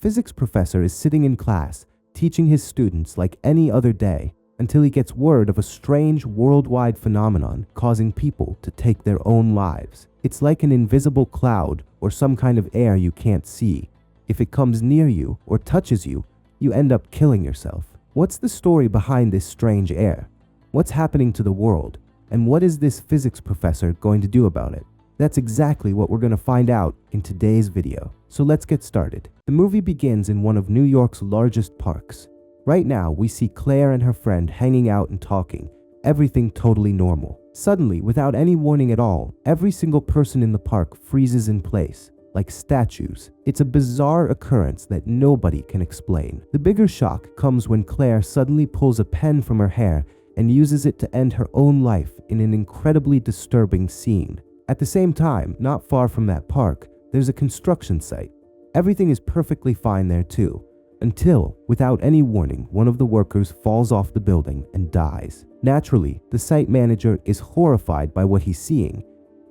physics professor is sitting in class, teaching his students like any other day, until he gets word of a strange worldwide phenomenon causing people to take their own lives. It's like an invisible cloud or some kind of air you can't see. If it comes near you or touches you, you end up killing yourself. What's the story behind this strange air? What's happening to the world? And what is this physics professor going to do about it? That's exactly what we're going to find out in today's video. So let's get started. The movie begins in one of New York's largest parks. Right now, we see Claire and her friend hanging out and talking, everything totally normal. Suddenly, without any warning at all, every single person in the park freezes in place, like statues. It's a bizarre occurrence that nobody can explain. The bigger shock comes when Claire suddenly pulls a pen from her hair and uses it to end her own life in an incredibly disturbing scene. At the same time, not far from that park, there's a construction site. Everything is perfectly fine there too, until, without any warning, one of the workers falls off the building and dies. Naturally, the site manager is horrified by what he's seeing,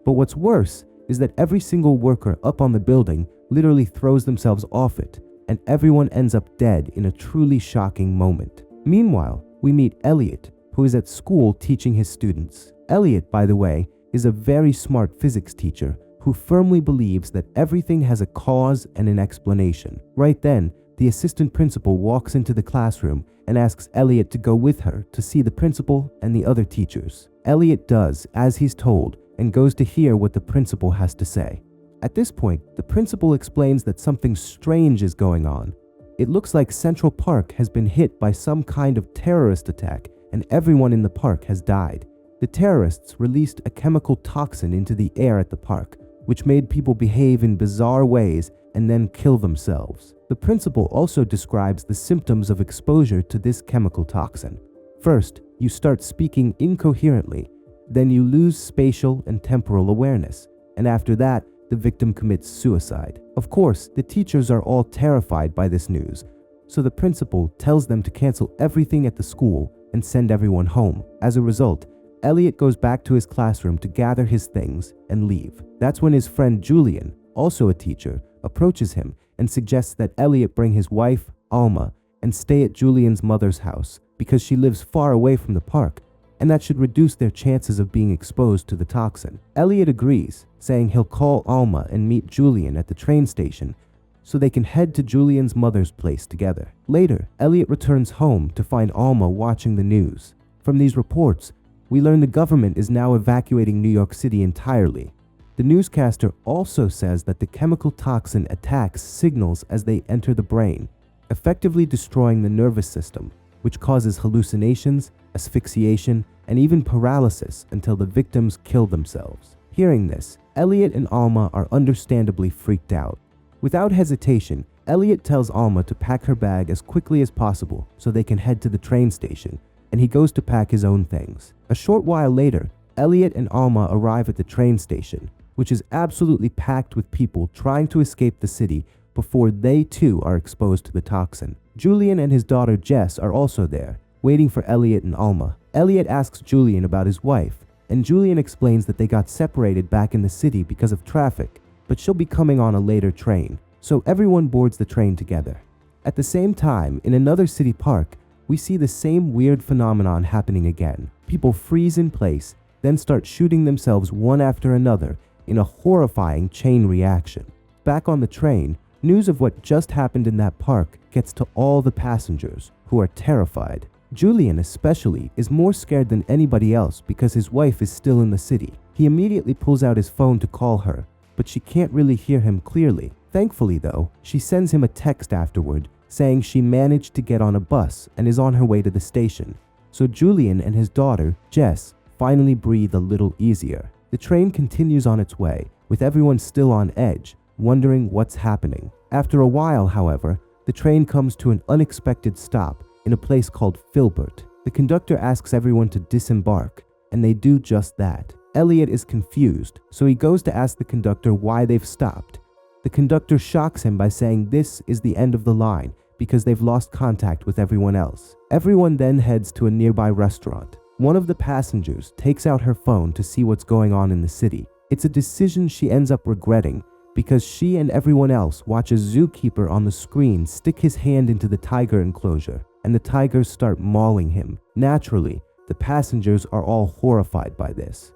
but what's worse is that every single worker up on the building literally throws themselves off it, and everyone ends up dead in a truly shocking moment. Meanwhile, we meet Elliot, who is at school teaching his students. Elliot, by the way, is a very smart physics teacher who firmly believes that everything has a cause and an explanation. Right then, the assistant principal walks into the classroom and asks Elliot to go with her to see the principal and the other teachers. Elliot does as he's told and goes to hear what the principal has to say. At this point, the principal explains that something strange is going on. It looks like Central Park has been hit by some kind of terrorist attack and everyone in the park has died. The terrorists released a chemical toxin into the air at the park, which made people behave in bizarre ways and then kill themselves. The principal also describes the symptoms of exposure to this chemical toxin. First, you start speaking incoherently, then you lose spatial and temporal awareness, and after that, the victim commits suicide. Of course, the teachers are all terrified by this news, so the principal tells them to cancel everything at the school and send everyone home. As a result, Elliot goes back to his classroom to gather his things and leave. That's when his friend Julian, also a teacher, approaches him and suggests that Elliot bring his wife, Alma, and stay at Julian's mother's house because she lives far away from the park, and that should reduce their chances of being exposed to the toxin. Elliot agrees, saying he'll call Alma and meet Julian at the train station so they can head to Julian's mother's place together. Later, Elliot returns home to find Alma watching the news. From these reports, we learn the government is now evacuating New York City entirely. The newscaster also says that the chemical toxin attacks signals as they enter the brain, effectively destroying the nervous system, which causes hallucinations, asphyxiation, and even paralysis until the victims kill themselves. Hearing this, Elliot and Alma are understandably freaked out. Without hesitation, Elliot tells Alma to pack her bag as quickly as possible so they can head to the train station, and he goes to pack his own things. A short while later, Elliot and Alma arrive at the train station, which is absolutely packed with people trying to escape the city before they too are exposed to the toxin. Julian and his daughter Jess are also there, waiting for Elliot and Alma. Elliot asks Julian about his wife, and Julian explains that they got separated back in the city because of traffic, but she'll be coming on a later train, so everyone boards the train together. At the same time, in another city park, we see the same weird phenomenon happening again. People freeze in place, then start shooting themselves one after another in a horrifying chain reaction. Back on the train, news of what just happened in that park gets to all the passengers, who are terrified. Julian especially is more scared than anybody else because his wife is still in the city. He immediately pulls out his phone to call her, but she can't really hear him clearly. Thankfully though, she sends him a text afterward saying she managed to get on a bus and is on her way to the station. So Julian and his daughter, Jess, finally breathe a little easier. The train continues on its way, with everyone still on edge, wondering what's happening. After a while, however, the train comes to an unexpected stop in a place called Filbert. The conductor asks everyone to disembark, and they do just that. Elliot is confused, so he goes to ask the conductor why they've stopped. The conductor shocks him by saying this is the end of the line because they've lost contact with everyone else. Everyone then heads to a nearby restaurant. One of the passengers takes out her phone to see what's going on in the city. It's a decision she ends up regretting because she and everyone else watch a zookeeper on the screen stick his hand into the tiger enclosure, and the tigers start mauling him. Naturally, the passengers are all horrified by this.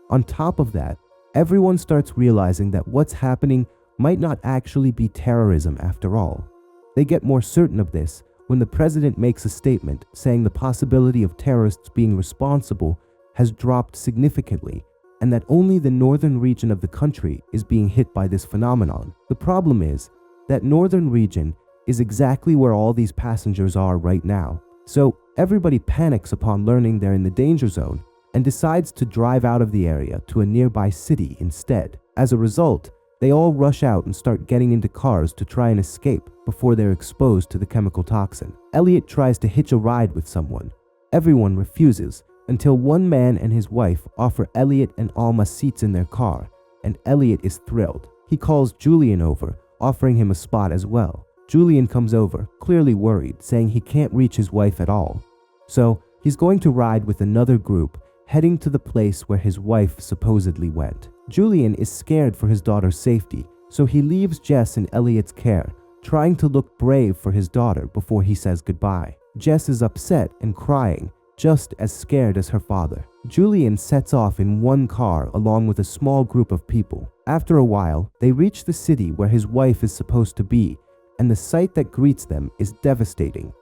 On top of that, everyone starts realizing that what's happening might not actually be terrorism after all. They get more certain of this when the president makes a statement saying the possibility of terrorists being responsible has dropped significantly, and that only the northern region of the country is being hit by this phenomenon. The problem is that northern region is exactly where all these passengers are right now. So everybody panics upon learning they're in the danger zone and decides to drive out of the area to a nearby city instead. As a result, they all rush out and start getting into cars to try and escape before they're exposed to the chemical toxin. Elliot tries to hitch a ride with someone. Everyone refuses until one man and his wife offer Elliot and Alma seats in their car, and Elliot is thrilled. He calls Julian over, offering him a spot as well. Julian comes over, clearly worried, saying he can't reach his wife at all. So he's going to ride with another group, heading to the place where his wife supposedly went. Julian is scared for his daughter's safety, so he leaves Jess in Elliot's care, trying to look brave for his daughter before he says goodbye. Jess is upset and crying, just as scared as her father. Julian sets off in one car along with a small group of people. After a while, they reach the city where his wife is supposed to be, and the sight that greets them is devastating.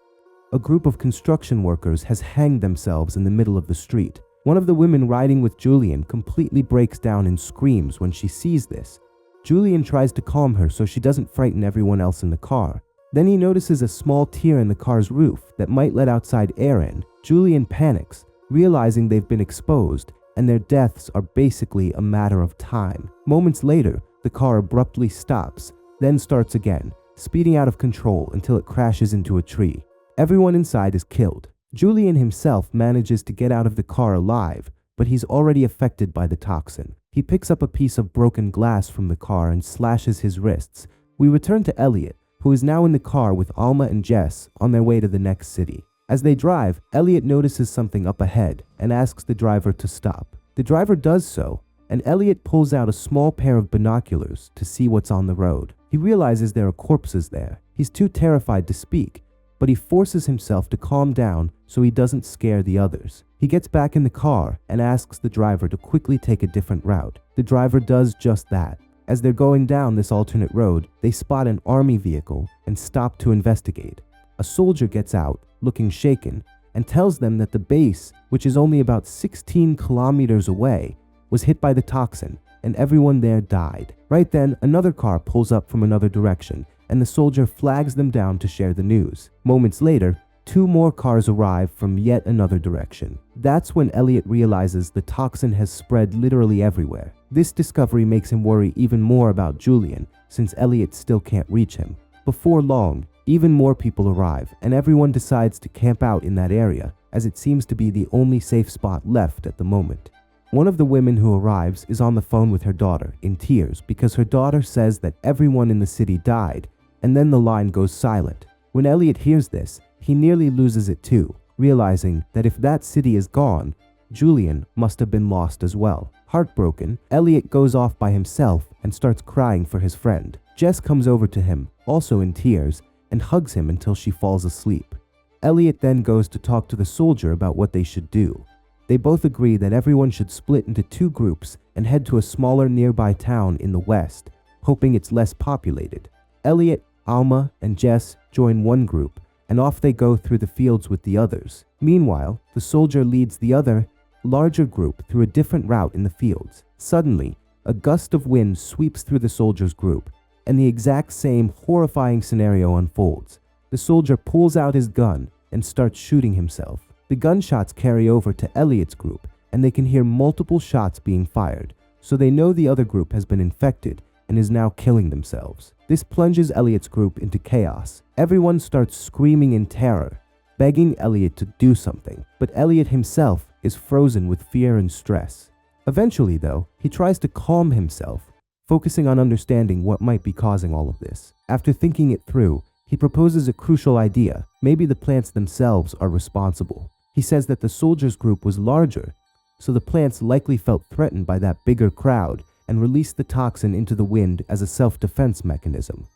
A group of construction workers has hanged themselves in the middle of the street. One of the women riding with Julian completely breaks down and screams when she sees this. Julian tries to calm her so she doesn't frighten everyone else in the car. Then he notices a small tear in the car's roof that might let outside air in. Julian panics, realizing they've been exposed and their deaths are basically a matter of time. Moments later, the car abruptly stops, then starts again, speeding out of control until it crashes into a tree. Everyone inside is killed. Julian himself manages to get out of the car alive, but he's already affected by the toxin. He picks up a piece of broken glass from the car and slashes his wrists. We return to Elliot, who is now in the car with Alma and Jess on their way to the next city. As they drive, Elliot notices something up ahead and asks the driver to stop. The driver does so, and Elliot pulls out a small pair of binoculars to see what's on the road. He realizes there are corpses there. He's too terrified to speak, but he forces himself to calm down so he doesn't scare the others. He gets back in the car and asks the driver to quickly take a different route. The driver does just that. As they're going down this alternate road, they spot an army vehicle and stop to investigate. A soldier gets out, looking shaken, and tells them that the base, which is only about 16 kilometers away, was hit by the toxin, and everyone there died. Right then, another car pulls up from another direction, and the soldier flags them down to share the news. Moments later, 2 more cars arrive from yet another direction. That's when Elliot realizes the toxin has spread literally everywhere. This discovery makes him worry even more about Julian, since Elliot still can't reach him. Before long, even more people arrive, and everyone decides to camp out in that area, as it seems to be the only safe spot left at the moment. One of the women who arrives is on the phone with her daughter, in tears, because her daughter says that everyone in the city died, and then the line goes silent. When Elliot hears this, he nearly loses it too, realizing that if that city is gone, Julian must have been lost as well. Heartbroken, Elliot goes off by himself and starts crying for his friend. Jess comes over to him, also in tears, and hugs him until she falls asleep. Elliot then goes to talk to the soldier about what they should do. They both agree that everyone should split into 2 groups and head to a smaller nearby town in the west, hoping it's less populated. Elliot, Alma, and Jess join one group, and off they go through the fields with the others. Meanwhile, the soldier leads the other, larger group through a different route in the fields. Suddenly, a gust of wind sweeps through the soldier's group, and the exact same horrifying scenario unfolds. The soldier pulls out his gun and starts shooting himself. The gunshots carry over to Elliot's group, and they can hear multiple shots being fired, so they know the other group has been infected and is now killing themselves. This plunges Elliot's group into chaos. Everyone starts screaming in terror, begging Elliot to do something, but Elliot himself is frozen with fear and stress. Eventually, though, he tries to calm himself, focusing on understanding what might be causing all of this. After thinking it through, he proposes a crucial idea. Maybe the plants themselves are responsible. He says that the soldiers' group was larger, so the plants likely felt threatened by that bigger crowd and release the toxin into the wind as a self-defense mechanism.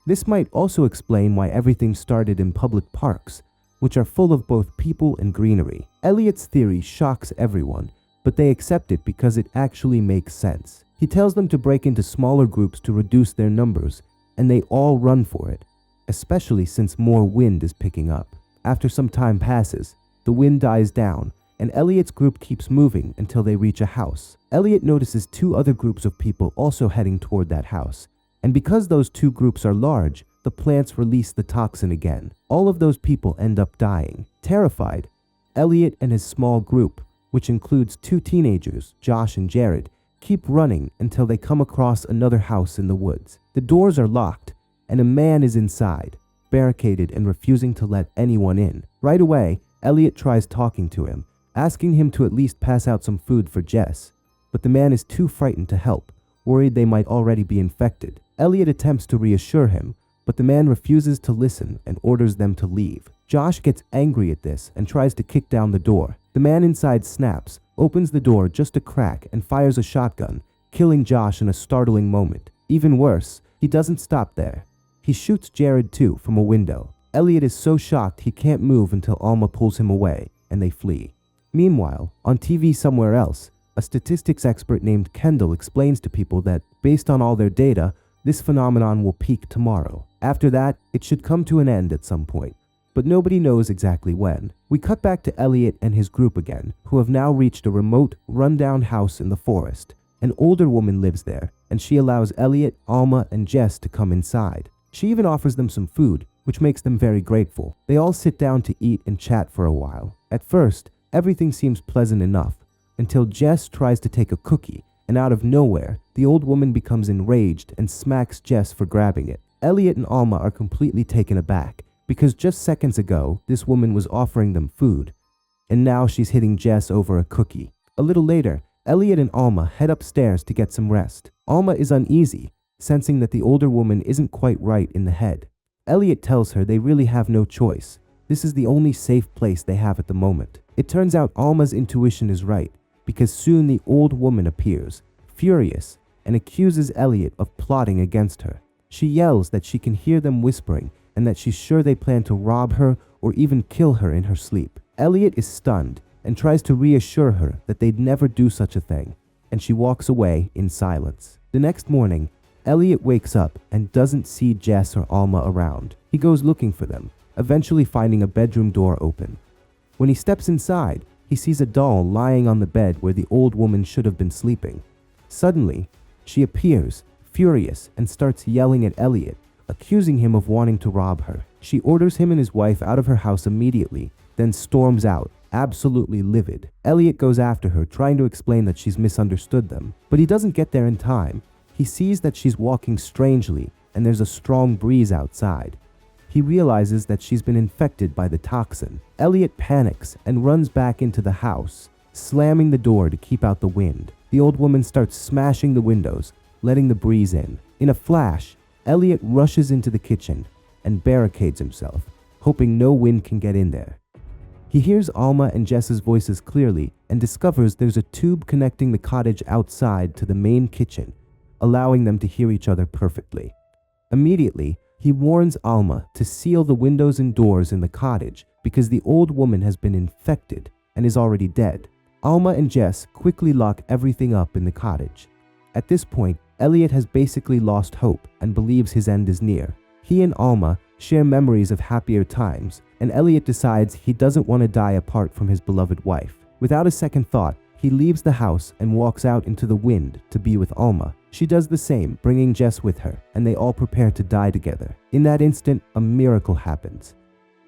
This might also explain why everything started in public parks, which are full of both people and greenery. Elliot's theory shocks everyone, but they accept it because it actually makes sense. He tells them to break into smaller groups to reduce their numbers, and they all run for it, especially since more wind is picking up. After some time passes, the wind dies down, and Elliot's group keeps moving until they reach a house. Elliot notices two other groups of people also heading toward that house, and because those two groups are large, the plants release the toxin again. All of those people end up dying. Terrified, Elliot and his small group, which includes two teenagers, Josh and Jared, keep running until they come across another house in the woods. The doors are locked, and a man is inside, barricaded and refusing to let anyone in. Right away, Elliot tries talking to him, asking him to at least pass out some food for Jess, but the man is too frightened to help, worried they might already be infected. Elliot attempts to reassure him, but the man refuses to listen and orders them to leave. Josh gets angry at this and tries to kick down the door. The man inside snaps, opens the door just a crack, and fires a shotgun, killing Josh in a startling moment. Even worse, he doesn't stop there. He shoots Jared too from a window. Elliot is so shocked he can't move until Alma pulls him away, and they flee. Meanwhile, on TV somewhere else, a statistics expert named Kendall explains to people that, based on all their data, this phenomenon will peak tomorrow. After that, it should come to an end at some point, but nobody knows exactly when. We cut back to Elliot and his group again, who have now reached a remote, rundown house in the forest. An older woman lives there, and she allows Elliot, Alma, and Jess to come inside. She even offers them some food, which makes them very grateful. They all sit down to eat and chat for a while. At first, everything seems pleasant enough, until Jess tries to take a cookie, and out of nowhere, the old woman becomes enraged and smacks Jess for grabbing it. Elliot and Alma are completely taken aback, because just seconds ago, this woman was offering them food, and now she's hitting Jess over a cookie. A little later, Elliot and Alma head upstairs to get some rest. Alma is uneasy, sensing that the older woman isn't quite right in the head. Elliot tells her they really have no choice. This is the only safe place they have at the moment. It turns out Alma's intuition is right, because soon the old woman appears, furious, and accuses Elliot of plotting against her. She yells that she can hear them whispering and that she's sure they plan to rob her or even kill her in her sleep. Elliot is stunned and tries to reassure her that they'd never do such a thing, and she walks away in silence. The next morning, Elliot wakes up and doesn't see Jess or Alma around. He goes looking for them, eventually finding a bedroom door open. When he steps inside, he sees a doll lying on the bed where the old woman should have been sleeping. Suddenly, she appears, furious, and starts yelling at Elliot, accusing him of wanting to rob her. She orders him and his wife out of her house immediately, then storms out, absolutely livid. Elliot goes after her, trying to explain that she's misunderstood them, but he doesn't get there in time. He sees that she's walking strangely, and there's a strong breeze outside. He realizes that she's been infected by the toxin. Elliot panics and runs back into the house, slamming the door to keep out the wind. The old woman starts smashing the windows, letting the breeze in. In a flash, Elliot rushes into the kitchen and barricades himself, hoping no wind can get in there. He hears Alma and Jess's voices clearly and discovers there's a tube connecting the cottage outside to the main kitchen, allowing them to hear each other perfectly. Immediately, he warns Alma to seal the windows and doors in the cottage because the old woman has been infected and is already dead. Alma and Jess quickly lock everything up in the cottage. At this point, Elliot has basically lost hope and believes his end is near. He and Alma share memories of happier times, and Elliot decides he doesn't want to die apart from his beloved wife. Without a second thought, he leaves the house and walks out into the wind to be with Alma. She does the same, bringing Jess with her, and they all prepare to die together. In that instant, a miracle happens.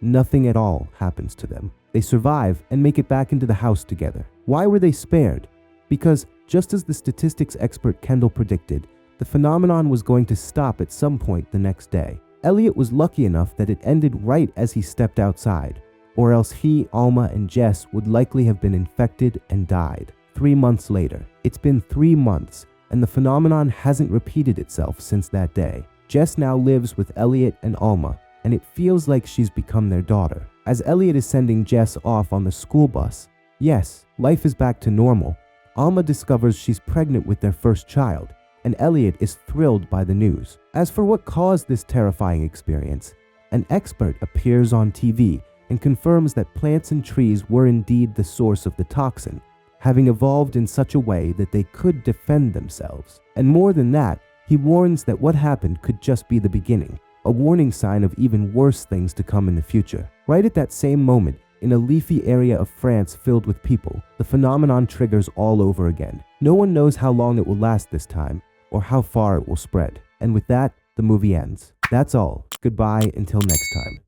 Nothing at all happens to them. They survive and make it back into the house together. Why were they spared? Because, just as the statistics expert Kendall predicted, the phenomenon was going to stop at some point the next day. Elliot was lucky enough that it ended right as he stepped outside, or else he, Alma, and Jess would likely have been infected and died. 3 months later. It's been 3 months, and the phenomenon hasn't repeated itself since that day. Jess now lives with Elliot and Alma, and it feels like she's become their daughter. As Elliot is sending Jess off on the school bus, yes, life is back to normal, Alma discovers she's pregnant with their first child, and Elliot is thrilled by the news. As for what caused this terrifying experience, an expert appears on TV and confirms that plants and trees were indeed the source of the toxin, having evolved in such a way that they could defend themselves. And more than that, he warns that what happened could just be the beginning, a warning sign of even worse things to come in the future. Right at that same moment, in a leafy area of France filled with people, the phenomenon triggers all over again. No one knows how long it will last this time, or how far it will spread. And with that, the movie ends. That's all. Goodbye until next time.